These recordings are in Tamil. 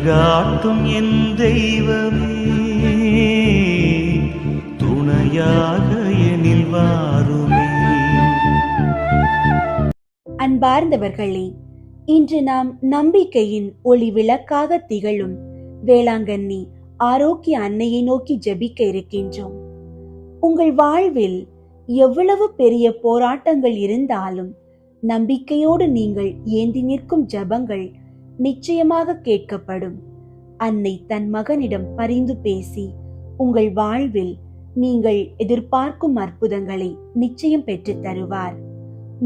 வழிகாட்டும் என் தெய்வமே, துணையாக எனில் வாருமே. அன்பார்ந்தவர்களே, இன்று நாம் நம்பிக்கையின் ஒளி விளக்காக திகழும் வேளாங்கண்ணி ஆரோக்கிய அன்னையை நோக்கி ஜெபிக்க இருக்கின்றோம். உங்கள் வாழ்வில் எவ்வளவு பெரிய போராட்டங்கள் இருந்தாலும் நம்பிக்கையோடு நீங்கள் ஏந்தி நிற்கும் ஜெபங்கள் நிச்சயமாக கேட்கப்படும். அன்னை தன் மகனிடம் பரிந்து பேசி உங்கள் வாழ்வில் நீங்கள் எதிர்பார்க்கும் அற்புதங்களை நிச்சயம் பெற்று தருவார்.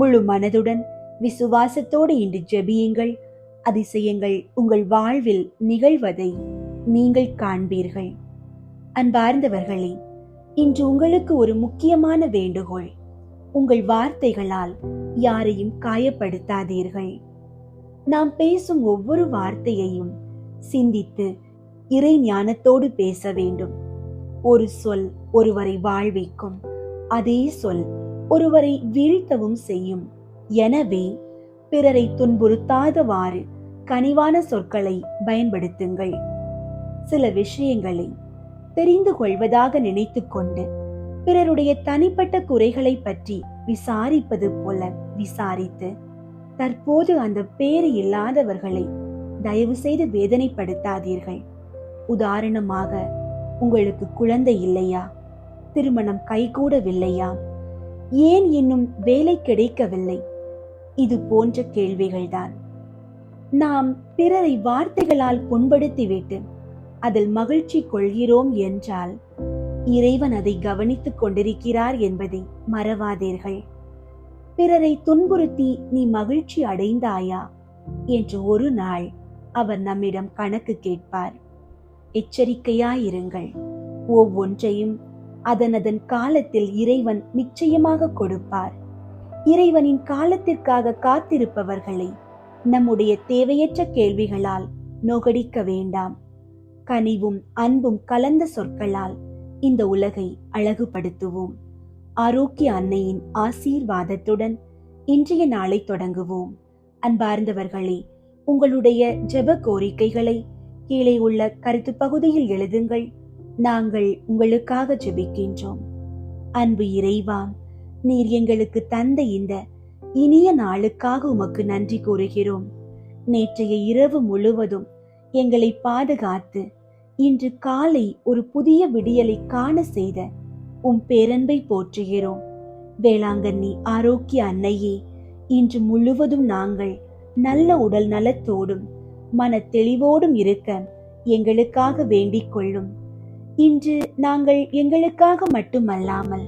முழு மனதுடன் விசுவாசத்தோடு இன்று ஜெபியுங்கள். அதிசயங்கள் உங்கள் வாழ்வில் நிகழ்வதை நீங்கள் காண்பீர்கள். அன்பார்ந்தவர்களே, இன்று உங்களுக்கு ஒரு முக்கியமான வேண்டுகோள். உங்கள் வார்த்தைகளால் யாரையும் காயப்படுத்தாதீர்கள். நாம் பேசும் ஒவ்வொரு வார்த்தையையும் சிந்தித்து இறை ஞானத்தோடு பேச வேண்டும். ஒரு சொல் ஒருவரை வாழ்விக்கும், அதே சொல் ஒருவரை வீழ்த்தவும் செய்யும். எனவே பிறரை துன்புறுத்தாதவாறு கனிவான சொற்களை பயன்படுத்துங்கள். சில விஷயங்களை தெரிந்து கொள்வதாக நினைத்து கொண்டு பிறருடைய தனிப்பட்ட குறைகளை பற்றி விசாரிப்பது போல விசாரித்து தற்போது அந்த பேறு இல்லாதவர்களை தயவு செய்து வேதனைப்படுத்தாதீர்கள். உதாரணமாக, உங்களுக்கு குழந்தை இல்லையா? திருமணம் கைகூடவில்லையா? ஏன் இன்னும் வேலை கிடைக்கவில்லை? இது போன்ற கேள்விகள்தான். நாம் பிறரை வார்த்தைகளால் புண்படுத்திவிட்டு அதில் மகிழ்ச்சி கொள்கிறோம் என்றால் இறைவன் அதை கவனித்துக் கொண்டிருக்கிறார் என்பதை மறவாதீர்கள். பிறரை துன்புறுத்தி நீ மகிழ்ச்சி அடைந்தாயா என்று ஒரு நாள் அவர் நம்மிடம் கணக்கு கேட்பார். எச்சரிக்கையாயிருங்கள். ஒவ்வொன்றையும் அதனதன் காலத்தில் இறைவன் நிச்சயமாக கொடுப்பார். இறைவனின் காலத்திற்காக காத்திருப்பவர்களை நம்முடைய தேவையற்ற கேள்விகளால் நோகடிக்க வேண்டாம். கனிவும் அன்பும் கலந்த சொற்களால் இந்த உலகை அழகுபடுத்துவோம். ஆரோக்கிய அன்னையின் ஆசீர்வாதத்துடன் இன்றைய நாளை தொடங்குவோம். அன்பார்ந்தவர்களே, உங்களுடைய ஜெப கோரிக்கைகளை கீழே உள்ள கருத்து பகுதியில் எழுதுங்கள். நாங்கள் உங்களுக்காக ஜெபிக்கின்றோம். அன்பு இறைவா, நீர் எங்களுக்கு தந்த இந்த இனிய நாளுக்காக உமக்கு நன்றி கூறுகிறோம். நேற்றைய இரவு முழுவதும் எங்களை பாதுகாத்து இன்று காலை ஒரு புதிய விடியலை காண செய்த பேரன்பை போற்றுகிறோம். வேளாங்கண்ணி ஆரோக்கிய அன்னையே, இன்று முழுவதும் நாங்கள் நல்ல உடல் நலத்தோடும் மன தெளிவோடும் இருக்க எங்களுக்காக வேண்டிக் கொள்ளும். இன்று நாங்கள் எங்களுக்காக மட்டுமல்லாமல்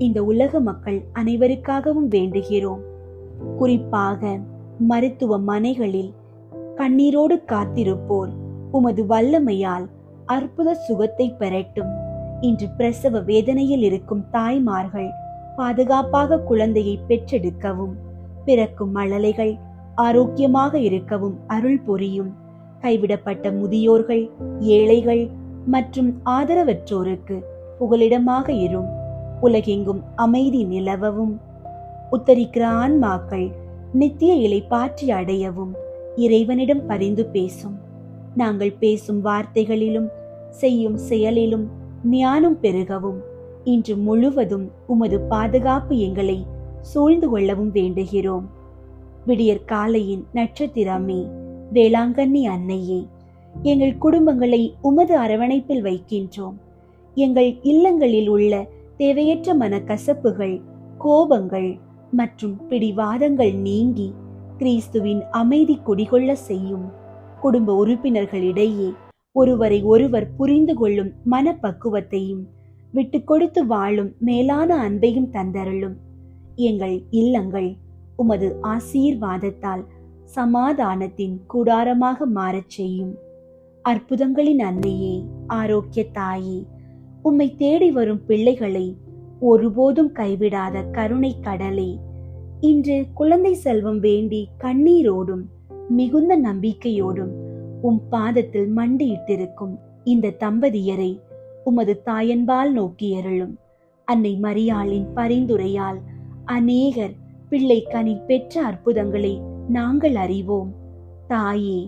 இந்த உலக மக்கள் அனைவருக்காகவும் வேண்டுகிறோம். குறிப்பாக மருத்துவமனைகளில் கண்ணீரோடு காத்திருப்போர் உமது வல்லமையால் அற்புத சுகத்தை பெறட்டும். இன்று பிரசவ வேதனையில் இருக்கும் தாய்மார்கள் பாதுகாப்பாக குழந்தையை பெற்றெடுக்கவும், பிறக்கும் மழலைகள் ஆரோக்கியமாக இருக்கவும் அருள் புரியும். கைவிடப்பட்ட முதியோர்கள், ஏழைகள் மற்றும் ஆதரவற்றோருக்கு புகலிடமாக இரும். உலகெங்கும் அமைதி நிலவவும், உத்தரிக்கிற ஆன்மாக்கள் நித்திய இளைப்பாற்றி அடையவும் இறைவனிடம் பரிந்து பேசும். நாங்கள் பேசும் வார்த்தைகளிலும் செய்யும் செயலிலும் ஞானம் பெருகவும் இன்று முழுவதும் உமது பாதுகாப்பு எங்களை சூழ்ந்து கொள்ளவும் வேண்டுகிறோம். விடியற் காலையின் நட்சத்திரமே, வேளாங்கண்ணி அன்னையே, எங்கள் குடும்பங்களை உமது அரவணைப்பில் வைக்கின்றோம். எங்கள் இல்லங்களில் உள்ள தேவையற்ற மனக்கசப்புகள், கோபங்கள் மற்றும் பிடிவாதங்கள் நீங்கி கிறிஸ்துவின் அமைதி குடிகொள்ள செய்யும். குடும்ப உறுப்பினர்களிடையே ஒருவரை ஒருவர் புரிந்து கொள்ளும் மனப்பக்குவத்தையும் விட்டு கொடுத்து வாழும் மேலான அன்பையும் தந்தருளும். எங்கள் இல்லங்கள் உமது ஆசீர்வாதத்தால் சமாதானத்தின் கூடாரமாக மாறச் செய்யும். அற்புதங்களின் அன்னையே, ஆரோக்கிய தாயே, உம்மை தேடி வரும் பிள்ளைகளை ஒருபோதும் கைவிடாத கருணை கடலே, இன்று குழந்தை செல்வம் வேண்டி கண்ணீரோடும் மிகுந்த நம்பிக்கையோடும் பாதத்தில் மண்டியிட்டிருக்கும் இந்த தம்பதியரை உமது தாயன்பால் நோக்கி அருளும். அன்னை மரியாளின் பரிந்துரையால் அநேகர் பிள்ளை கனி பெற்ற அற்புதங்களை நாங்கள் அறிவோம். தாயே,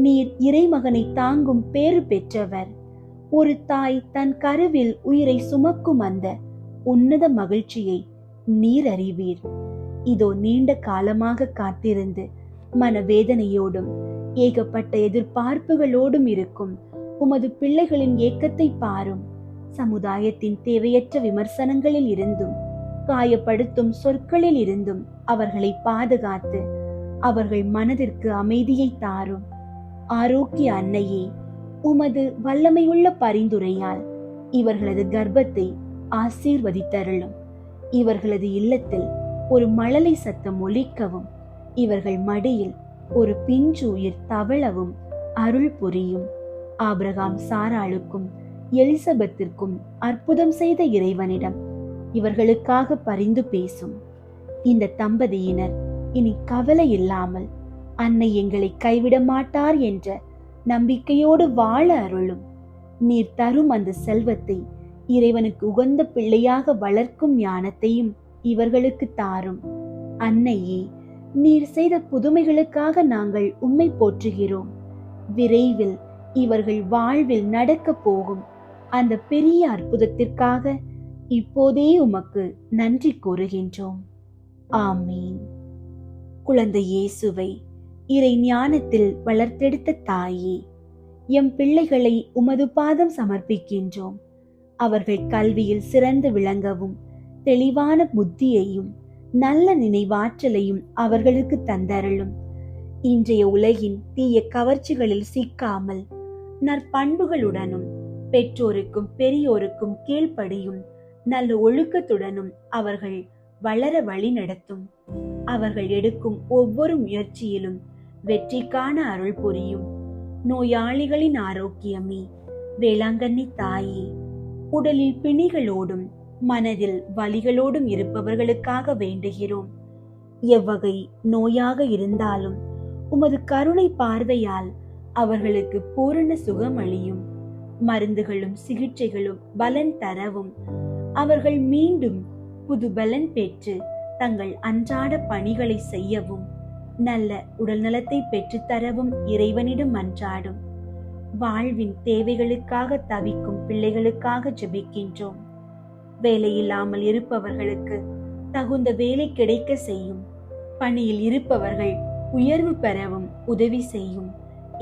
நீர் இறைமகனை தாங்கும் பேறு பெற்றவர். ஒரு தாய் தன் கருவில் உயிரை சுமக்கும் அந்த உன்னத மகிழ்ச்சியை நீர் அறிவீர். இதோ நீண்ட காலமாக காத்திருந்து மனவேதனையோடும் ஏகப்பட்ட எதிர்பார்ப்புகளோடும் இருக்கும் உமது பிள்ளைகளின் ஏக்கத்தை பாரும். சமுதாயத்தின் தேவையற்ற விமர்சனங்களில் இருந்தும் காயப்படுத்தும் சொற்களில் இருந்தும் அவர்களை பாதுகாத்து அவர்கள் மனதிற்கு அமைதியை தாரும். ஆரோக்கிய அன்னையே, உமது வல்லமையுள்ள பரிந்துரையால் இவர்களது கர்ப்பத்தை ஆசீர்வதித்தருளும். இவர்களது இல்லத்தில் ஒரு மழலை சத்தம் ஒலிக்கவும், இவர்கள் மடியில் ஒரு பிஞ்சு உயிர் தவழவும் அருள் புரியும். ஆபிரகாம் சாராளுக்கும் எலிசபெத்திற்கும் அற்புதம் செய்த இறைவனிடம் இவர்களுக்காக பரிந்து பேசும். இந்த தம்பதியினர் இனி கவலை இல்லாமல் அன்னை எங்களை கைவிட மாட்டார் என்ற நம்பிக்கையோடு வாழ அருளும். நீர் தரும் அந்த செல்வத்தை இறைவனுக்கு உகந்த பிள்ளையாக வளர்க்கும் ஞானத்தையும் இவர்களுக்கு தாரும். அன்னையே, நீர் செய்த புதுமைகளுக்காக நாங்கள் உம்மை போற்றுகிறோம். விரைவில் இவர்கள் வாழ்வில் நடக்க போகும் அந்த பெரிய அற்புதத்திற்காக இப்போதே உமக்கு நன்றி கூறுகின்றோம். ஆமீன். குழந்தை இயேசுவை இறை ஞானத்தில் வளர்த்தெடுத்த தாயே, எம் பிள்ளைகளை உமது பாதம் சமர்ப்பிக்கின்றோம். அவர்கள் கல்வியில் சிறந்து விளங்கவும் தெளிவான புத்தியையும் நல்ல நினைவாற்றலையும் அவர்களுக்கு தந்தருளும். இன்றைய உலகின் தீய கவர்ச்சிகளில் சிக்காமல் நற்பண்புகளுடனும் பெற்றோருக்கும் பெரியோருக்கும் கீழ்ப்படியும் நல்ல ஒழுக்கத்துடனும் அவர்கள் வளர வழி நடத்தும். அவர்கள் எடுக்கும் ஒவ்வொரு முயற்சியிலும் வெற்றி காண அருள் புரியும். நோயாளிகளின் ஆரோக்கியமே, வேளாங்கண்ணி தாயே, உடலில் பிணிகளோடும் மனதில் வலிகளோடும் இருப்பவர்களுக்காக வேண்டுகிறோம். எவ்வகை நோயாக இருந்தாலும் உமது கருணை பார்வையால் அவர்களுக்கு பூரண சுகம் அளியும். மருந்துகளும் சிகிச்சைகளும் பலன் தரவும் அவர்கள் மீண்டும் புது பலன் பெற்று தங்கள் அன்றாட பணிகளை செய்யவும் நல்ல உடல் நலத்தை பெற்று தரவும் இறைவனிடம் மன்றாடும். வாழ்வின் தேவைகளுக்காக தவிக்கும் பிள்ளைகளுக்காக ஜெபிக்கின்றோம். வேலையில்லாமல் இருப்பவர்களுக்கு தகுந்த வேலை கிடைக்க செய்யும். பணியில் இருப்பவர்கள் உயர்வு பெறவும் உதவி செய்யும்.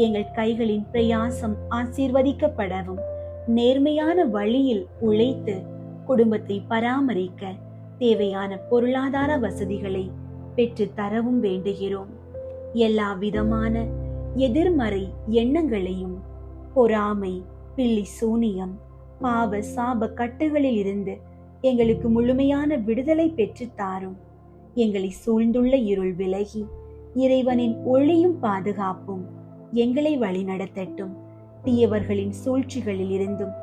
எங்கள் கைகளின் பிரயாசம் ஆசீர்வதிக்கப்படவும் நேர்மையான வழியில் உழைத்து குடும்பத்தை பராமரிக்க தேவையான பொருளாதார வசதிகளை பெற்று தரவும் வேண்டுகிறோம். எல்லா விதமான எதிர்மறை எண்ணங்களையும் பொறாமை, பில்லி சூனியம், பாவ சாப கட்டுகளில் இருந்து எங்களுக்கு முழுமையான விடுதலை பெற்று தாரும். எங்களை சூழ்ந்துள்ள இருள் விலகி இறைவனின் ஒளியும் பாதுகாப்பும் எங்களை வழிநடத்தட்டும். தீயவர்களின் சூழ்ச்சிகளில் இருந்தும்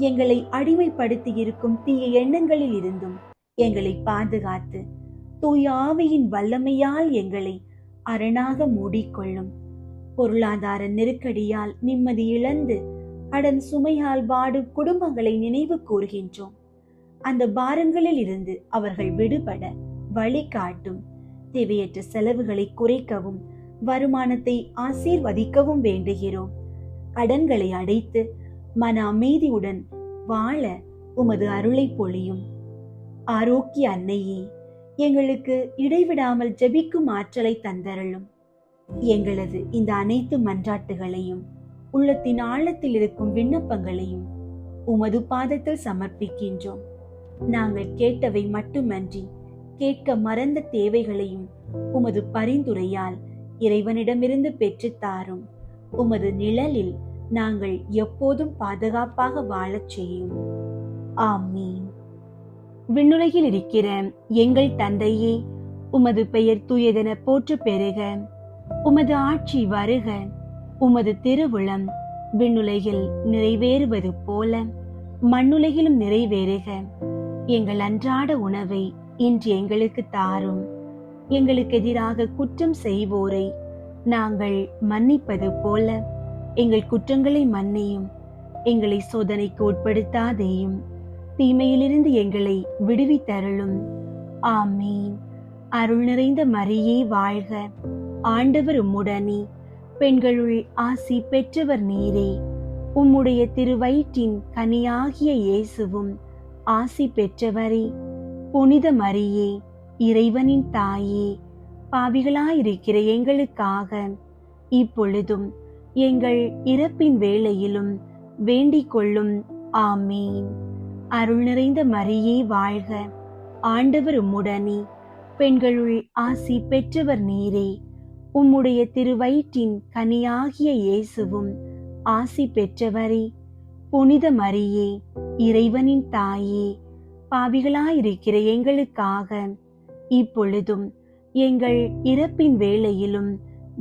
எங்களை அடிமைப்படுத்தி இருக்கும் தீய எண்ணங்களில் இருந்தும் எங்களை பாதுகாத்து தூய ஆவியின் வல்லமையால் எங்களை அரணாக மூடிக்கொள்ளும். பொருளாதார நெருக்கடியால் நிம்மதி இழந்து கடன் சுமையால் வாடும் குடும்பங்களை நினைவு கூறுகின்றோம். அந்த பாரங்களில் இருந்து அவர்கள் விடுபட வழி காட்டும். தேவையற்ற செலவுகளை குறைக்கவும் வருமானத்தை ஆசீர்வதிக்கவும் வேண்டுகிறோம். கடன்களை அடைத்து மன அமைதியுடன் வாழ உமது அருளை பொழியும். ஆரோக்கிய அன்னையே, எங்களுக்கு இடைவிடாமல் ஜெபிக்கும் ஆற்றலை தந்தருளும். எங்களது இந்த அனைத்து மன்றாட்டுகளையும் உள்ளத்தின் ஆழத்தில் இருக்கும் விண்ணப்பங்களையும் உமது பாதத்தில் சமர்ப்பிக்கின்றோம். நாங்கள் கேட்டவை மட்டுமன்றி கேட்க மறந்த தேவைகளையும் உமது பரிந்துரையால் இறைவனிடமிருந்து பெற்று தாரும். உமது நிழலில் நாங்கள் எப்போதும் பாதுகாப்பாக வாழச் செய்யும். ஆமீன். விண்ணுலகில் இருக்கிற எங்கள் தந்தையே, உமது பெயர் தூயதென போற்று பெறுக. உமது ஆட்சி வருக. உமது திருவுளம் விண்ணுலகில் நிறைவேறுவது போல மண்ணுலகிலும் நிறைவேறுக. எங்கள் அன்றாட உணவை இன்று எங்களுக்கு தாரும். எங்களுக்கு எதிராக குற்றம் செய்வோரை நாங்கள் மன்னிப்பது போல எங்கள் குற்றங்களை மன்னியும். எங்களை சோதனைக்கு உட்படுத்தாதேயும், தீமையிலிருந்து எங்களை விடுவித்தருளும். ஆமீன். அருள் நிறைந்த மரியே வாழ்க. ஆண்டவர் உம்முடனே, பெண்களுள் ஆசி பெற்றவர் நீரே. உம்முடைய திருவயிற்றின் கனியாகிய இயேசுவும் ஆசி பெற்றவரே. புனித மரியே, இறைவனின் தாயே, பாவிகளாயிருக்கிற எங்களுக்காக இப்பொழுதும் எங்கள் இறப்பின் வேளையிலும் வேண்டிக் கொள்ளும். ஆமீன். அருள் நிறைந்த மரியே வாழ்க, ஆண்டவர் உம்முடனே. பெண்களுள் ஆசி பெற்றவர் நீரே. உம்முடைய திருவயிற்றின் கனியாகிய இயேசுவும் ஆசி பெற்றவரே. புனித மரியே, இறைவனின் தாயே, பாவிகளாயிருக்கிற எங்களுக்காக இப்பொழுதும் எங்கள் இறப்பின் வேளையிலும்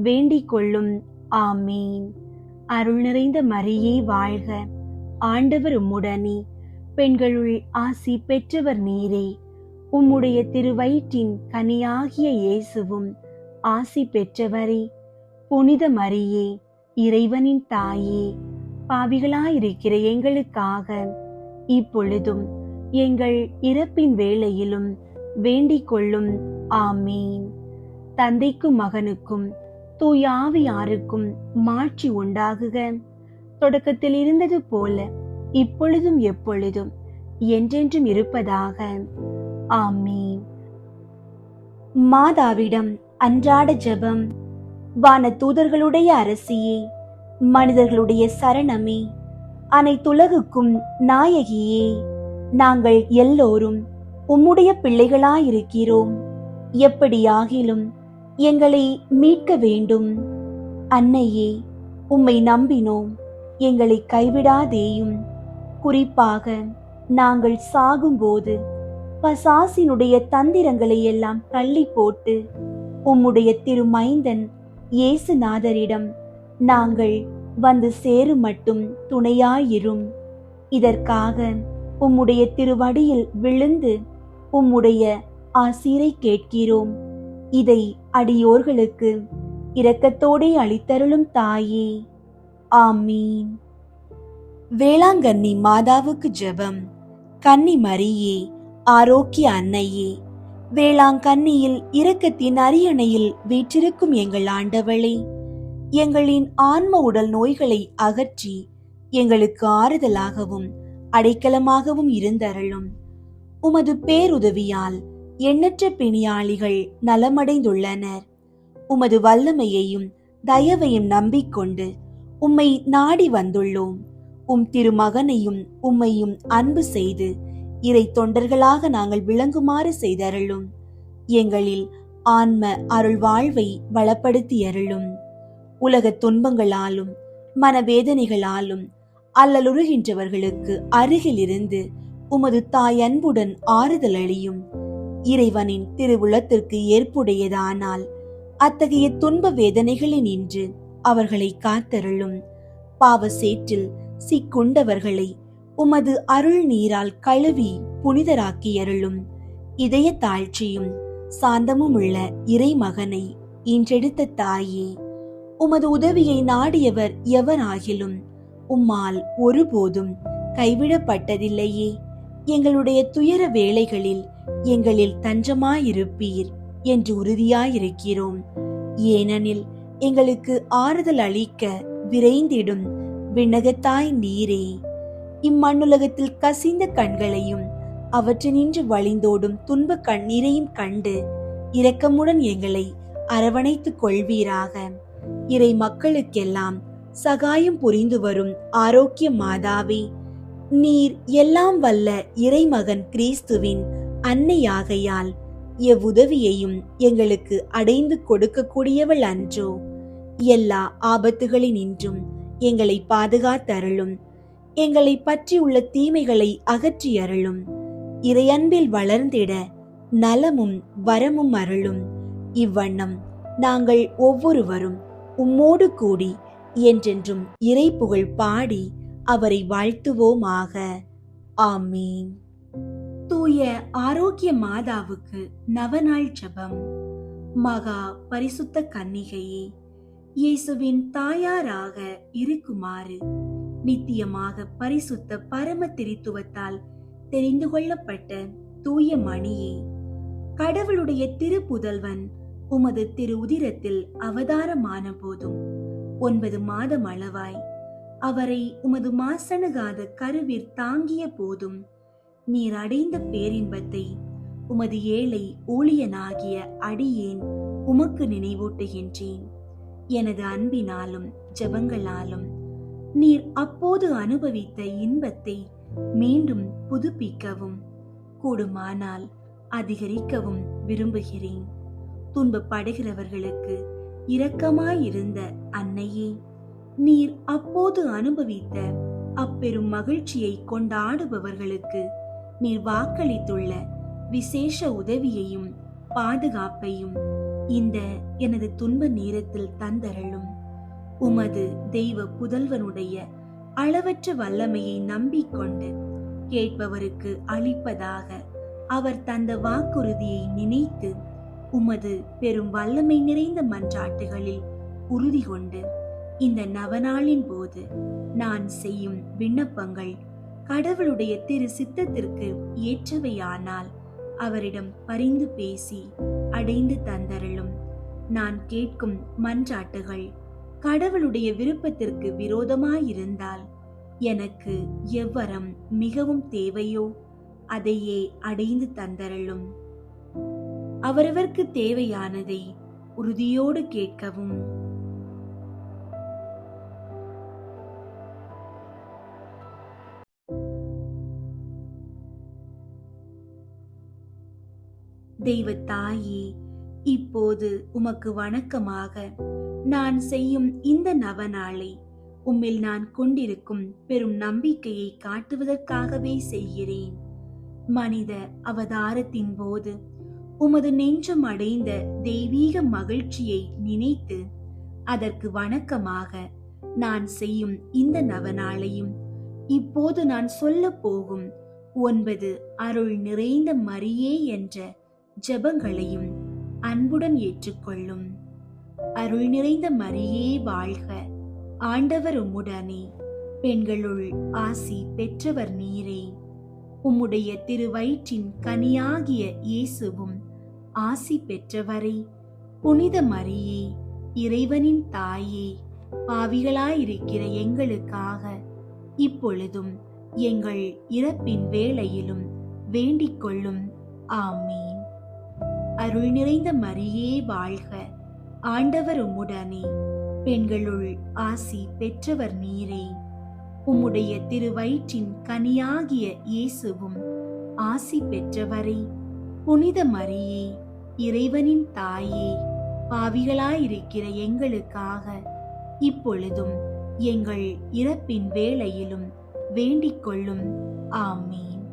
வேண்டிக் கொள்ளும். ஆமீன். அருள் நிறைந்த மரியே வாழ்க, ஆண்டவர் உம்முடனே. பெண்களுள் ஆசி பெற்றவர் நீரே. உம்முடைய திருவயிற்றின் கனியாகிய இயேசுவும் ஆசி பெற்றவரே. புனித மரியே, இறைவனின் தாயே, பாவிகளாயிருக்கிற எங்களுக்காக இப்பொழுதும் எங்கள் இறப்பின் வேளையிலும் வேண்டிக் கொள்ளும். ஆமீன். தந்தைக்கும் மகனுக்கும் தூய ஆவியாருக்கும் மாட்சி உண்டாகுக. தொடக்கத்தில் இருந்தது போல இப்பொழுதும் எப்பொழுதும் என்றென்றும் இருப்பதாக. ஆமீன். மாதாவிடம் அன்றாட ஜெபம். வானதூதர்களுடைய அரசியே, மனிதர்களுடைய சரணமே, அனைத்துலகுக்கும் நாயகியே, நாங்கள் எல்லோரும் உம்முடைய பிள்ளைகளாயிருக்கிறோம். எப்படியாகிலும் எங்களை மீட்க வேண்டும். அன்னையே, உம்மை நம்பினோம், எங்களை கைவிடாதேயும். குறிப்பாக நாங்கள் சாகும்போது பசாசினுடைய தந்திரங்களை எல்லாம் தள்ளி போட்டு உம்முடைய திருமைந்தன் இயேசுநாதரிடம் நாங்கள் வந்து சேரும் மட்டும் துணையாயிரும். இதற்காக உம்முடைய திருவடியில் விழுந்து உம்முடைய ஆசீரை கேட்கிறோம். இதை அடியோர்களுக்கு இரக்கத்தோடே அளித்தருளும் தாயே. ஆமீன். வேளாங்கண்ணி மாதாவுக்கு ஜெபம். கன்னி மரியே, ஆரோக்கிய அன்னையே, வேளாங்கண்ணியில் இரக்கத்தின் அரியணையில் வீற்றிருக்கும் எங்கள் ஆண்டவளே, எங்களின் ஆன்ம உடல் நோய்களை அகற்றி எங்களுக்கு ஆறுதலாகவும் அடைக்கலமாகவும் இருந்தருளும். உமது பேருதவியால் எண்ணற்ற பிணியாளிகள் நலமடைந்துள்ளனர். உமது வல்லமையையும் தயவையும் நம்பிக்கொண்டு உம்மை நாடி வந்துள்ளோம். உம் திருமகனையும் உம்மையும் அன்பு செய்து இறை தொண்டர்களாக நாங்கள் விளங்குமாறு செய்தருளும். எங்களில் ஆன்ம அருள் வாழ்வை வளப்படுத்தியருளும். உலக துன்பங்களாலும் மனவேதனைகளாலும் அல்லலுறுகின்றவர்களுக்கு அருகில் இருந்து உமது தாய் அன்புடன் ஆறுதல் அளியும். இறைவனின் திருவுளத்திற்கு ஏற்புடையதானால் அத்தகைய துன்ப வேதனைகளினின்று அவர்களை காத்தருளும். பாவ சேற்றில் சிக்குண்டவர்களை உமது அருள் நீரால் கழுவி புனிதராக்கியருளும். இதய தாழ்ச்சியும் சாந்தமும் உள்ள இறைமகனை ஈன்றெடுத்த தாயே, உமது உதவியை நாடியவர் எவராகிலும் உம்மால் ஒருபோதும் கைவிடப்பட்டதில்லையே. எங்களுடைய துயர வேளைகளில் எங்களில் தஞ்சமாயிருப்பீர் என்று உறுதியாயிருக்கிறோம். ஏனெனில் எங்களுக்கு ஆறுதல் அளிக்க விரைந்திடும் விண்ணகத்தாய் நீரே. இம்மண்ணுலகத்தில் கசிந்த கண்களையும் அவற்றினின்று வழிந்தோடும் துன்ப கண்ணீரையும் கண்டு இரக்கமுடன் எங்களை அரவணைத்துக் கொள்வீராக. இறை மக்களுக்கெல்லாம் சகாயம் புரிந்து வரும் ஆரோக்கிய மாதாவே, நீர் எல்லாம் வல்ல இறைமகன் கிறிஸ்துவின் அன்னையாகையால் எவ்வுதவியையும் எங்களுக்கு அடைந்து கொடுக்கக்கூடியவள் அன்றோ. எல்லா ஆபத்துகளினின்றும் எங்களை பாதுகாத்தருளும். எங்களை பற்றியுள்ள தீமைகளை அகற்றி அருளும். இறையன்பில் வளர்ந்திட நலமும் வரமும் அருளும். இவ்வண்ணம் நாங்கள் ஒவ்வொருவரும் உம்மோடு கூடி என்றென்றும் இறை புகழ் பாடி அவரை வாழ்த்துவோமாக. ஆமீன். தூய ஆரோக்கிய மாதாவுக்கு நவநாள் ஜெபம். மகா பரிசுத்த கன்னிகையே, இயேசுவின் தாயாராக இருக்குமாறு நித்தியமாக பரிசுத்த பரம திரித்துவத்தால் தெரிந்து கொள்ளப்பட்ட தூய மணியே, கடவுளுடைய திருப்புதல்வன் உமது திரு உதிரத்தில் அவதாரமான போதும் 9 மாதம் அளவாய் அவரை உமது மாசணுகாத கருவிற் தாங்கிய போதும் நீர் அடைந்த பேரின்பத்தை உமது ஏழை ஊழியனாகிய அடியேன் உமக்கு நினைவூட்டுகின்றேன். எனது அன்பினாலும் ஜெபங்களாலும் நீர் அப்போது அனுபவித்த இன்பத்தை மீண்டும் புதுப்பிக்கவும் கூடுமானால் அதிகரிக்கவும் விரும்புகிறேன். துன்பப்படுகிறவர்களுக்கு இரக்கமாயிருந்த அன்னையே, நீர் அப்போது அனுபவித்த அப்பெரும் மகிழ்ச்சியை கொண்டாடுபவர்களுக்கு நீர் வாக்களித்துள்ள விசேஷ உதவியையும் பாதுகாப்பையும் இந்த எனது துன்ப நேரத்தில் தந்தருளும். உமது தெய்வ புதல்வனுடைய அளவற்ற வல்லமையை நம்பிக்கொண்டு கேட்பவருக்கு அளிப்பதாக அவர் தந்த வாக்குறுதியை நினைத்து உமது பெரும் வல்லமை நிறைந்த மன்றாட்டுகளில் உறுதி கொண்டு இந்த நவநாளின் போது நான் செய்யும் விண்ணப்பங்கள் கடவுளுடைய திரு சித்தத்திற்கு ஏற்றவையானால் அவரிடம் பரிந்து பேசி அடைந்து தந்தருளும். நான் கேட்கும் மன்றாட்டுகள் கடவுளுடைய விருப்பத்திற்கு விரோதமாயிருந்தால் எனக்கு எவ்வரம் மிகவும் தேவையோ அதையே அடைந்து தந்தருளும். அவரவர்க்கு தேவையானதை உறுதியோடு கேட்கவும். தெய்வ தாயே, இப்போது உமக்கு வணக்கமாக நான் செய்யும் இந்த நவநாளை உம்மில் நான் கொண்டிருக்கும் பெரும் நம்பிக்கையை காட்டுவதற்காகவே செய்கிறேன். மனித அவதாரத்தின் போது உமது நெஞ்சம் அடைந்த தெய்வீக மகிழ்ச்சியை நினைத்து அதற்கு வணக்கமாக நான் செய்யும் இந்த நவநாளையும் இப்போது நான் சொல்ல போகும் 9 அருள் நிறைந்த மரியே என்ற ஜெபங்களையும் அன்புடன் ஏற்றுக்கொள்ளும். அருள் நிறைந்த மரியே வாழ்க, ஆண்டவர் உம்முடனே, பெண்களுள் ஆசி பெற்றவர் நீரே. உம்முடைய திருவயிற்றின் கனியாகிய இயேசுவும் ஆசி பெற்றவரே. புனித மரியே, இறைவனின் தாயே, பாவிகளாயிருக்கிற எங்களுக்காக இப்பொழுதும் எங்கள் இறப்பின் வேளையிலும் வேண்டிக் கொள்ளும். ஆமீன். அருள் நிறைந்த மரியே வாழ்க, ஆண்டவர் உம்முடனே, பெண்களுள் ஆசி பெற்றவர் நீரே. உம்முடைய திருவயிற்றின் கனியாகிய இயேசுவும் ஆசி பெற்றவரே. புனித மரியே, இறைவனின் தாயே, பாவிகளாயிருக்கிற எங்களுக்காக இப்பொழுதும் எங்கள் இறப்பின் வேளையிலும் வேண்டிக் கொள்ளும். ஆமீன்.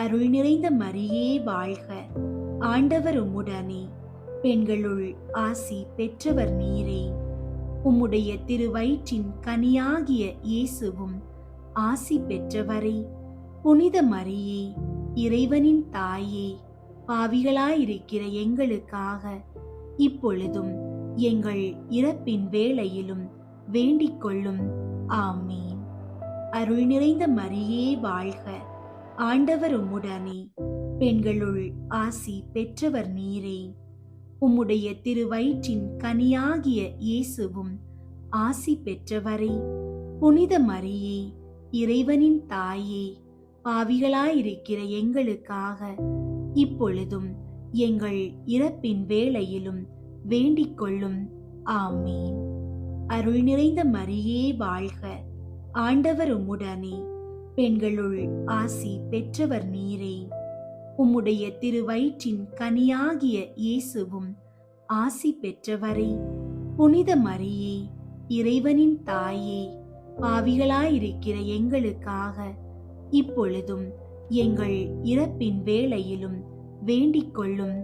அருள் நிறைந்த மரியே வாழ்க, ஆண்டவர் உம்முடனே, பெண்களுள் ஆசி பெற்றவர் நீரே. உம்முடைய திருவயிற்றின் கனியாகிய இயேசுவும் ஆசி பெற்றவரே. புனித மரியே, இறைவனின் தாயே, பாவிகளாயிருக்கிற எங்களுக்காக இப்பொழுதும் எங்கள் இறப்பின் வேளையிலும் வேண்டிக் கொள்ளும். ஆமீன். அருள் நிறைந்த மரியே வாழ்க, ஆண்டவர் உம்முடனே, பெண்களுள் ஆசி பெற்றவர் நீரே. உம்முடைய திருவயிற்றின் கனியாகிய இயேசுவும் ஆசி பெற்றவரே. புனித மரியே, இறைவனின் தாயே, பாவிகளாயிருக்கிற எங்களுக்காக இப்பொழுதும் எங்கள் இறப்பின் வேளையிலும் வேண்டிக் கொள்ளும். ஆமீன். அருள் நிறைந்த மரியே வாழ்க, ஆண்டவர் உம்முடனே, பெண்களுள் ஆசி பெற்றவர் நீரே. உம்முடைய திருவயிற்றின் கனியாகிய இயேசுவும் ஆசி பெற்றவரே. புனித மரியே, இறைவனின் தாயே, பாவிகளாயிருக்கிற எங்களுக்காக இப்பொழுதும் எங்கள் இறப்பின் வேளையிலும் வேண்டிக் கொள்ளும்.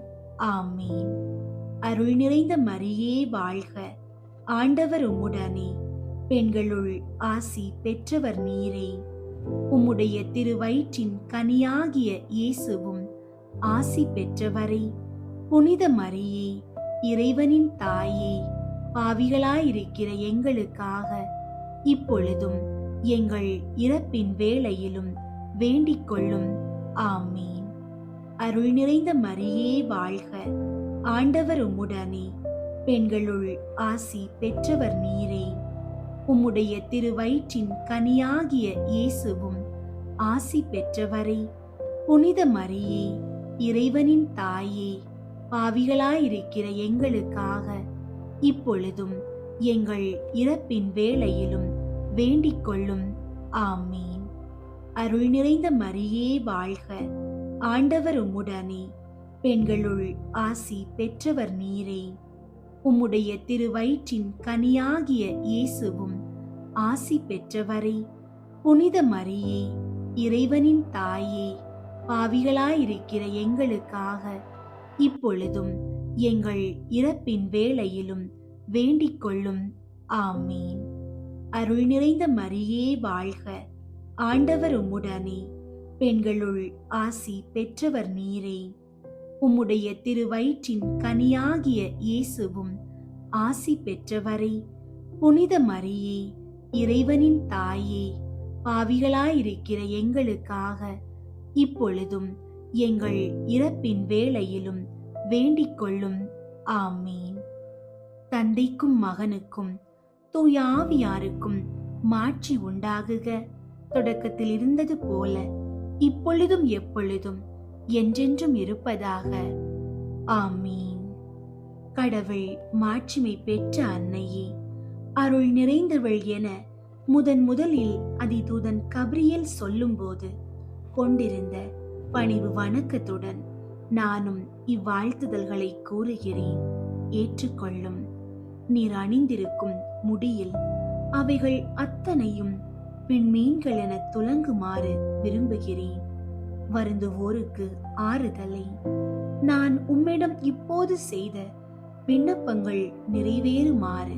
ஆமீன். அருள் நிறைந்த மரியே வாழ்க, ஆண்டவர் உம்முடனே, பெண்களுள் ஆசி பெற்றவர் நீரே. உம்முடைய திருவயிற்றின் கனியாகிய இயேசுவும் ஆசி பெற்றவரே. புனித மரியே, இறைவனின் தாயே, பாவிகளாயிருக்கிற எங்களுக்காக இப்பொழுதும் எங்கள் இறப்பின் வேளையிலும் வேண்டிக் கொள்ளும். ஆமீன். அருள் நிறைந்த மரியே வாழ்க, ஆண்டவர் உம்முடனே, பெண்களுள் ஆசி பெற்றவர் நீரே. உம்முடைய திருவயிற்றின் கனியாகிய இயேசுவும் ஆசி பெற்றவரே. புனித மரியே, இறைவனின் தாயே, பாவிகளாயிருக்கிற எங்களுக்காக இப்பொழுதும் எங்கள் இறப்பின் வேளையிலும் வேண்டிக் கொள்ளும். ஆமீன். அருள் நிறைந்த மரியே வாழ்க, ஆண்டவர் உம்முடனே. பெண்களுள் ஆசி பெற்றவர் நீரே. உம்முடைய திருவயிற்றின் கனியாகிய இயேசுவும் ஆசி பெற்றவரே. புனித மரியே, இறைவனின் தாயே, பாவிகளாயிருக்கிற எங்களுக்காக இப்பொழுதும் எங்கள் இறப்பின் வேளையிலும் வேண்டிக் கொள்ளும். ஆமீன். அருள் நிறைந்த மரியே வாழ்க, ஆண்டவர் உம்முடனே. பெண்களுள் ஆசி பெற்றவர் நீரே. உம்முடைய திருவயிற்றின் கனியாகிய இயேசுவும் ஆசி பெற்றவரே. புனித மரியே, இறைவனின் தாயே, பாவிகளாயிருக்கிற எங்களுக்காக இப்பொழுதும் எங்கள் இறப்பின் வேளையிலும் வேண்டிக் கொள்ளும். ஆமீன். தந்தைக்கும் மகனுக்கும் தூய ஆவியாருக்கும் மாட்சி உண்டாகுக. தொடக்கத்தில் இருந்தது போல இப்பொழுதும் எப்பொழுதும் என்றென்றும் இருப்பதாக. ஆமீன். கடவுள் மாட்சிமை பெற்ற அன்னையே, அருள் நிறைந்தவள் என முதலில் அதிதூதன் கபிரியேல் சொல்லும்போது கொண்டிருந்த பணிவு வணக்கத்துடன் நானும் இவ்வாழ்த்துதல்களை கூறுகிறேன். ஏற்றுக்கொள்ளும். நீர் அணிந்திருக்கும் முடியில் அவைகள் அத்தனையும் விண்மீன்கள் என துலங்குமாறு விரும்புகிறேன். வருந்துவோருக்கு ஆறுதலை நான் உம்மிடம் இப்போது செய்த விண்ணப்பங்கள் நிறைவேறுமாறு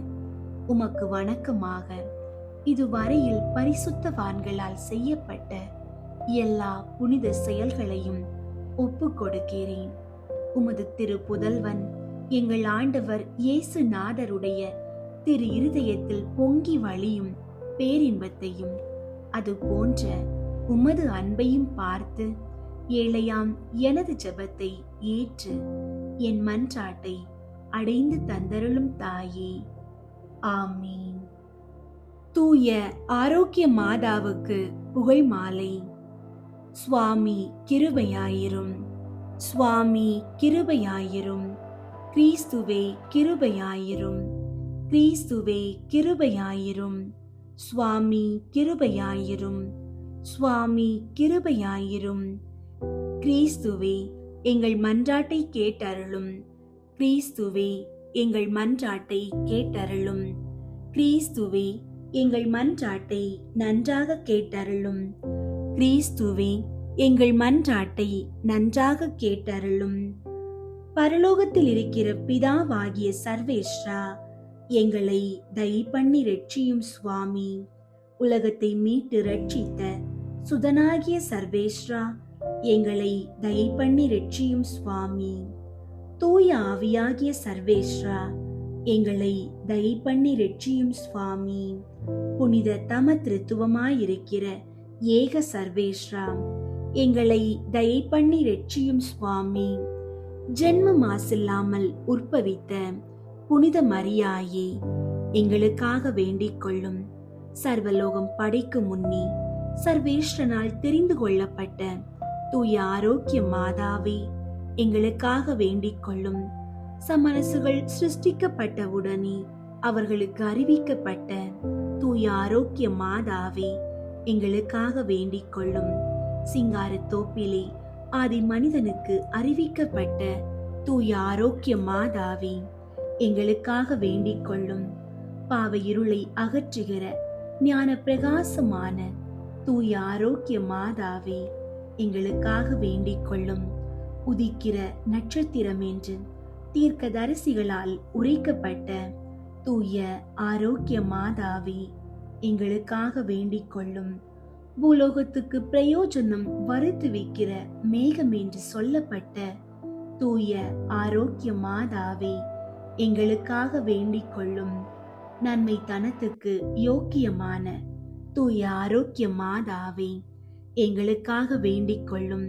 உமக்கு வணக்கமாக இதுவரையில் பரிசுத்தவான்களால் செய்யப்பட்ட எல்லா புனித செயல்களையும் ஒப்பு கொடுக்கிறேன். உமது திரு புதல்வன் எங்கள் ஆண்டவர் இயேசு நாதருடைய திரு இருதயத்தில் பொங்கி வழியும் பேரின்பத்தையும் அது போன்ற உமது அன்பையும் பார்த்து ஏழையாம் எனது ஜெபத்தை ஏற்று என் மன்றாட்டை அடைந்து தந்தருளும் தாயே. ஆமீன். தூய ஆரோக்கிய மாதாவுக்கு புகழ் மாலை. சுவாமி கிருபையாயிரும். சுவாமி கிருபையாயிரும். கிறிஸ்துவே கிருபையாயிரும். கிறிஸ்துவே கிருபையாயிரும். சுவாமி கிருபையாயிரும். சுவாமி கிருபையாயிரும். கிறிஸ்துவே எங்கள் மன்றாட்டை கேட்டருளும். கிறிஸ்துவே எங்கள் மன்றாட்டை கேட்டருளும். கிறிஸ்துவே எங்கள் மன்றாட்டை நன்றாக கேட்டருளும். கிறிஸ்துவே எங்கள் மன்றாட்டை நன்றாக கேட்டருளும். பரலோகத்தில் இருக்கிற பிதாவாகிய சர்வேஸ்வரா, எங்களை தயை பண்ணி ரட்சியும் சுவாமி. உலகத்தை மீட்டு ரட்சித்த சுதனாகிய சர்வேஸ்வரா, எங்களை தயை பண்ணி ரட்சியும் சுவாமி. தூய ஆவியாகிய சர்வேஸ்வரா, எங்களை தயை பண்ணி ரட்சியும் சுவாமி. புனித தம திருத்துவமாயிருக்கிற ஏக சர்வேஸ்வரா, எங்களை தயை பண்ணி ரட்சியும் சுவாமி. ஜென்ம மாசில்லாமல் உற்பவித்த புனித மரியாயே, எங்களுக்காக வேண்டிக் கொள்ளும். சர்வலோகம் படைக்கும் முன்னே சர்வேஸ்வரனால் தெரிந்து கொள்ளப்பட்ட தூய ஆரோக்கிய மாதாவே, எங்களுக்காக வேண்டிக் கொள்ளும். சமரசுகள் சிருஷ்டிக்கப்பட்டவுடனே அவர்களுக்கு அறிவிக்கப்பட்ட தூய ஆரோக்கிய மாதாவே, எங்களுக்காக வேண்டிக் கொள்ளும். சிங்கார தோப்பிலே ஆதி மனிதனுக்கு அறிவிக்கப்பட்ட தூய ஆரோக்கிய மாதாவே, எங்களுக்காக வேண்டிக் கொள்ளும். பாவ இருளை அகற்றுகிற ஞான பிரகாசமான தூய ஆரோக்கிய மாதாவே, எங்களுக்காக வேண்டிக் கொள்ளும். உதிக்கிற நட்சத்திரம் என்று தீர்க்கதரிசிகளால் உரைக்கப்பட்ட தூய ஆரோக்கிய மாதாவே, எங்களுக்காக வேண்டிக் கொள்ளும். பூலோகத்துக்கு பிரயோஜனம் வறுத்து வைக்கிற மேகம் என்று சொல்லப்பட்ட தூய ஆரோக்கிய மாதாவே, எங்களுக்காக வேண்டிக் கொள்ளும். நன்மை தனத்துக்கு யோக்கியமான தூய ஆரோக்கிய மாதாவே, எங்களுக்காக வேண்டிக் கொள்ளும்.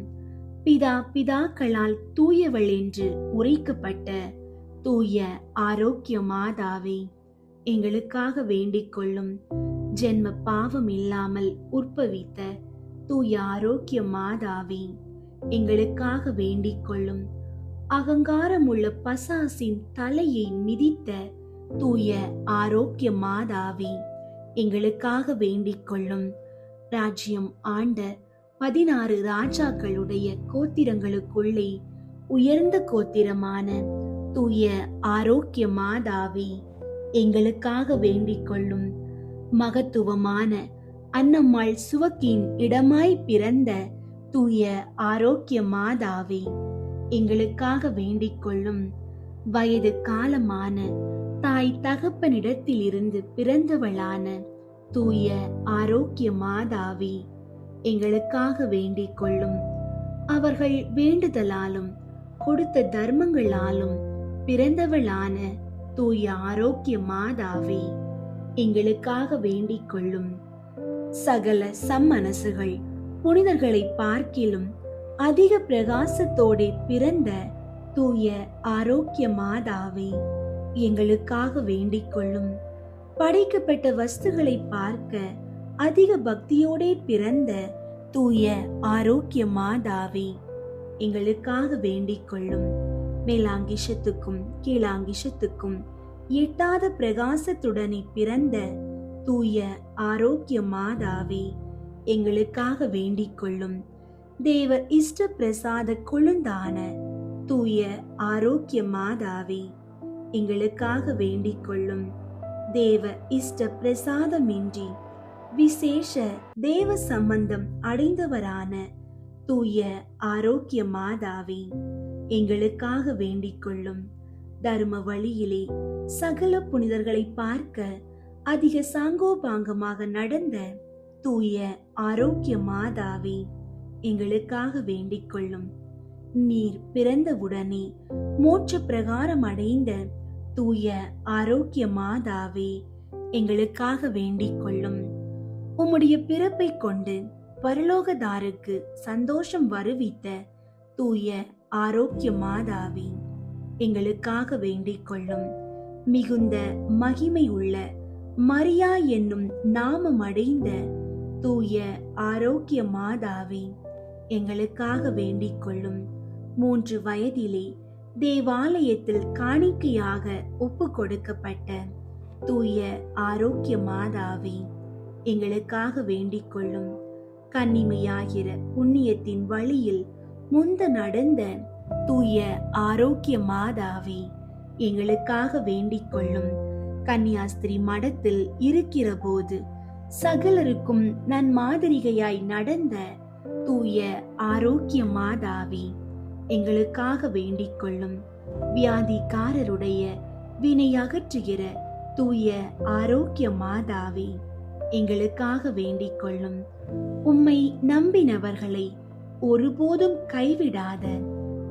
பிதாக்களால் தூயவள் என்று உரைக்கப்பட்ட தூய ஆரோக்கிய மாதாவே, எங்களுக்காக வேண்டிக் கொள்ளும். ஜென்ம பாவம் இல்லாமல் உற்பவித்த தூய ஆரோக்கிய மாதாவே, எங்களுக்காக வேண்டிக் கொள்ளும். அகங்காரமுள்ள பசாசின் தலையை மிதித்த தூய ஆரோக்கிய மாதாவே, எங்களுக்காக வேண்டிக் கொள்ளும். ராஜ்யம் ஆண்ட 16 ராஜாக்களுடைய கோத்திரங்களுக்குள்ளே உயர்ந்த கோத்திரமான தூய ஆரோக்கிய மாதாவே, எங்களுக்காக வேண்டிக் கொள்ளும். மகத்துவமான அன்னம்மாள் சுவக்கின் இடமாய் பிறந்த தூய ஆரோக்கிய மாதாவே, எங்களுக்காக வேண்டிக் கொள்ளும். வயது காலமான தாய் தகப்பனிடத்தில் இருந்து பிறந்தவளான தூய ஆரோக்கிய மாதாவே, எங்களுக்காக வேண்டிக் கொள்ளும். அவர்கள் வேண்டுதலாலும் கொடுத்த தர்மங்களாலும் பிறந்தவளான தூய ஆரோக்கிய மாதாவே, எங்களுக்காக வேண்டிக் கொள்ளும். சகல சம்மனசுகள் புனிதர்களை பார்க்கிலும் அதிக பிரகாசத்தோடு பிறந்த தூய ஆரோக்கிய மாதாவே, எங்களுக்காக வேண்டிக் கொள்ளும். படைக்கப்பட்ட வஸ்துகளை பார்க்க அதிக பக்தியோடே பிறந்த தூய ஆரோக்கிய மாதாவே, எங்களுக்காக வேண்டிக் கொள்ளும். மேலாங்கிஷத்துக்கும் கீழாங்கிஷத்துக்கும் எட்டாத பிரகாசத்துடனே பிறந்த தூய ஆரோக்கிய மாதாவே, எங்களுக்காக வேண்டிக் கொள்ளும். தேவ இஷ்ட பிரசாத கொழுந்தான தூய ஆரோக்கிய மாதாவே, எங்களுக்காக வேண்டிக் கொள்ளும். தேவ இஷ்ட பிரசாதமின்றி விசேஷ தேவ சம்பந்தம் அடைந்தவரான தூய ஆரோக்கிய மாதாவே, எங்களுக்காக வேண்டிக் கொள்ளும். தர்ம வழியிலே சகல புனிதர்களை பார்க்க அதிக சாங்கோபாங்கமாக நடந்த தூய ஆரோக்கிய மாதாவே, எங்களுக்காக வேண்டிக் கொள்ளும். நீர் பிறந்தவுடனே மோட்ச பிரகாரம் அடைந்த தூய ஆரோக்கிய மாதாவே, எங்களுக்காக வேண்டிக் கொள்ளும். உம்முடைய பிறப்பை கொண்டு பரலோகதாருக்கு சந்தோஷம் வருவித்த தூய ஆரோக்கிய மாதாவே, எங்களுக்காக வேண்டிக் கொள்ளும். மிகுந்த மகிமை உள்ள மரியா என்னும் நாமம் அடைந்த தூய ஆரோக்கிய மாதாவே, எங்களுக்காக வேண்டிக் கொள்ளும். 3 வயதிலே தேவாலயத்தில் காணிக்கையாக ஒப்பு கொடுக்கப்பட்ட தூய ஆரோக்கிய மாதாவே, எங்களுக்காக வேண்டிக் கொள்ளும். கன்னிமையாகிற புண்ணியத்தின் வழியில் முந்த நடந்த தூய ஆரோக்கிய மாதாவே, எங்களுக்காக வேண்டிக் கொள்ளும். கன்னியாஸ்திரி மடத்தில் இருக்கிற போது சகலருக்கும் நன்மாதிரிகையாய் நடந்த தூய ஆரோக்கிய மாதாவே, எங்களுக்காக வேண்டிக் கொள்ளும். வியாதிக்காரருடைய வினை அகற்றுகிற தூய ஆரோக்கிய மாதாவே, எங்களுக்காக வேண்டிக் கொள்ளும். உம்மை நம்பினவர்களை ஒருபோதும் கைவிடாத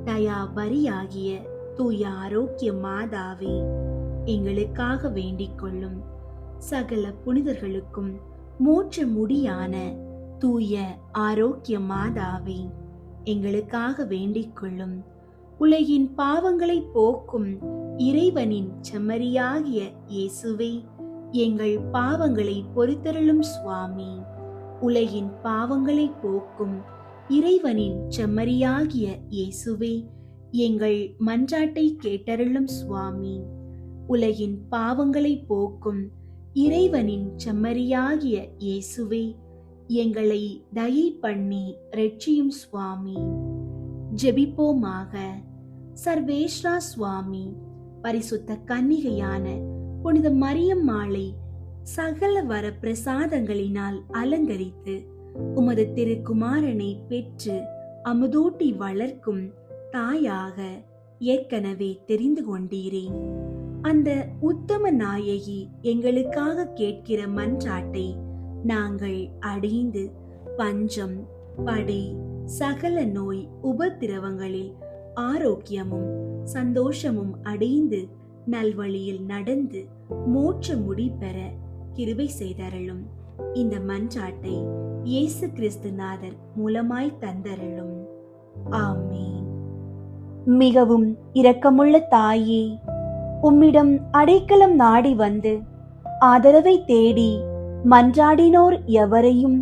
தயாபரியாகிய தூய ஆரோக்கிய மாதாவே, எங்களுக்காக வேண்டிக் கொள்ளும். சகல புனிதர்களுக்கும் மோட்ச முடியான தூய ஆரோக்கிய மாதாவே, எங்களுக்காக வேண்டிக் கொள்ளும். உலகின் பாவங்களை போக்கும் இறைவனின் செம்மறியாகிய இயேசுவே, எங்கள் பாவங்களை பொறுத்தருளும் சுவாமி. உலகின் பாவங்களை போக்கும் இறைவனின் செம்மறியாகிய இயேசுவே, எங்கள் மன்றாட்டை கேட்டருளும் சுவாமி. உலகின் பாவங்களை போக்கும் இறைவனின் செம்மறியாகிய இயேசுவே, எங்களை தயை பண்ணி ரட்சியும் சுவாமி. ஜெபிப்போமாக. சர்வேஸ்வரா சுவாமி, பரிசுத்த கன்னிகையான புனித மரியம்மாளை சகல வர பிரசாதங்களினால் அலங்கரித்து உமது திருக்குமாரனை பெற்று அமுதூட்டி வளர்க்கும் தாயாக ஏற்கனவே தெரிந்து கொண்டீரே. அந்த உத்தம நாயகி எங்களுக்காக கேட்கிற மன்றாட்டை நாங்கள் அடைந்து பஞ்சம், படை, சகல நோய் உபத்திரவங்களில் ஆரோக்கியமும் சந்தோஷமும் அடைந்து நல்வழியில் நடந்து மோட்ச முடி பெற கிருபை செய்தருளும். இந்த மன்றாட்டை இயேசு கிறிஸ்து நாதர் மூலமாய் தந்தருளும். ஆமீன். மிகவும் இரக்கமுள்ள தாயே, உம்மிடம் அடைக்கலம் நாடி வந்து ஆதரவை தேடி மன்றாடினோர் எவரையும்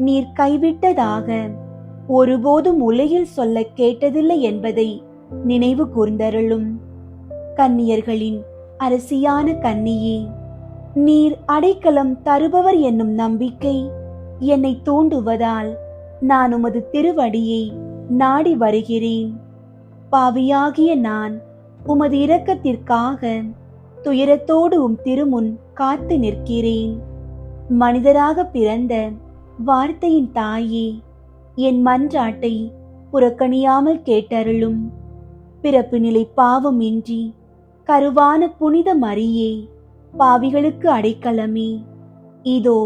நீர் கைவிட்டதாக ஒருபோதும் உலகில் சொல்ல கேட்டதில்லை என்பதை நினைவு கூர்ந்தருளும். கன்னியர்களின் அரசியான கன்னியே, நீர் அடைக்கலம் தருபவர் என்னும் நம்பிக்கை என்னை தூண்டுவதால் நான் உமது திருவடியை நாடி வருகிறேன். பாவியாகிய நான் உமது இரக்கத்திற்காக துயரத்தோடு திருமுன் காத்து நிற்கிறேன். மனிதராக பிறந்த வார்த்தையின் தாயே, என் மன்றாட்டை புறக்கணியாமல் கேட்டருளும். பிறப்பு நிலை பாவமின்றி கருவான புனித மரியே, பாவிகளுக்கு அடைக்கலமே, இதோ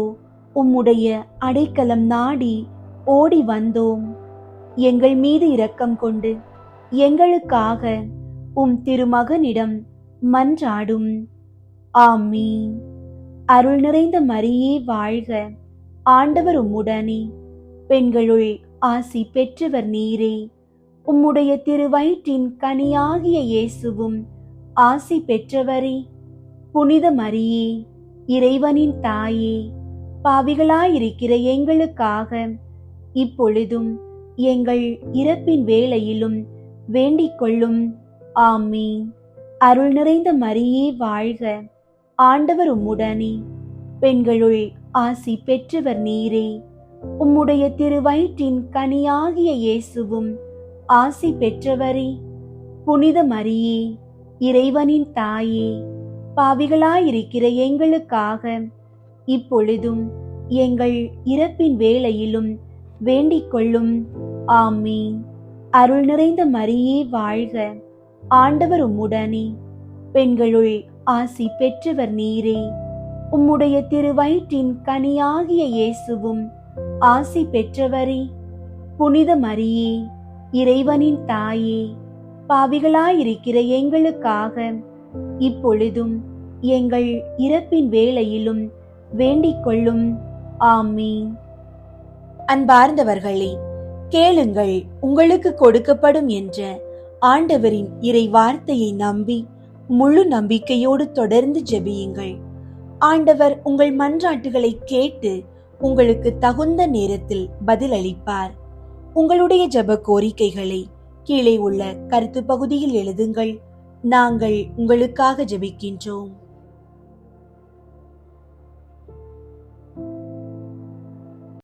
உம்முடைய அடைக்கலம் நாடி ஓடி வந்தோம். எங்கள் மீது இரக்கம் கொண்டு எங்களுக்காக திருமகனிடம் மன்றாடும். ஆமீன். அருள் நிறைந்த மரியே வாழ்க, ஆண்டவர் உம்முடனே, பெண்களுள் ஆசி பெற்றவர் நீரே. உம்முடைய திருவயிற்றின் கனியாகிய இயேசுவும் ஆசி பெற்றவரே. புனித மரியே, இறைவனின் தாயே, பாவிகளாயிருக்கிற எங்களுக்காக இப்பொழுதும் எங்கள் இறப்பின் வேளையிலும் வேண்டிக் கொள்ளும். ஆமீன். அருள் நிறைந்த மரியே வாழ்க, ஆண்டவர் உம்முடனே, பெண்களுள் ஆசி பெற்றவர் நீரே. உம்முடைய திருவயிற்றின் கனியாகிய இயேசுவும் ஆசி பெற்றவரே. புனித மரியே, இறைவனின் தாயே, பாவிகளாயிருக்கிற எங்களுக்காக இப்பொழுதும் எங்கள் இறப்பின் வேளையிலும் வேண்டிக் கொள்ளும். ஆமீன். அருள் நிறைந்த மரியே வாழ்க, ஆண்டவர் உம்முடனே, பெண்களுள் ஆசி பெற்றவர் நீரே. உம்முடைய திருவயிற்றின் கனியாகிய இயேசுவும் ஆசி பெற்றவரே. புனித மரியே, இறைவனின் தாயே, பாவிகளாயிருக்கிற எங்களுக்காக இப்பொழுதும் எங்கள் இறப்பின் வேளையிலும் வேண்டிக் கொள்ளும். ஆமீன். அன்பார்ந்தவர்களே, கேளுங்கள் உங்களுக்கு கொடுக்கப்படும் என்ற ஆண்டவரின் இறை வார்த்தையை நம்பி முழு நம்பிக்கையோடு தொடர்ந்து ஜெபியுங்கள். ஆண்டவர் உங்கள் மன்றாட்டுகளை கேட்டு உங்களுக்கு தகுந்த நேரத்தில் பதிலளிப்பார். உங்களுடைய ஜெப கோரிக்கைகளை கீழே உள்ள கருத்து பகுதியில் எழுதுங்கள். நாங்கள் உங்களுக்காக ஜெபிக்கின்றோம்.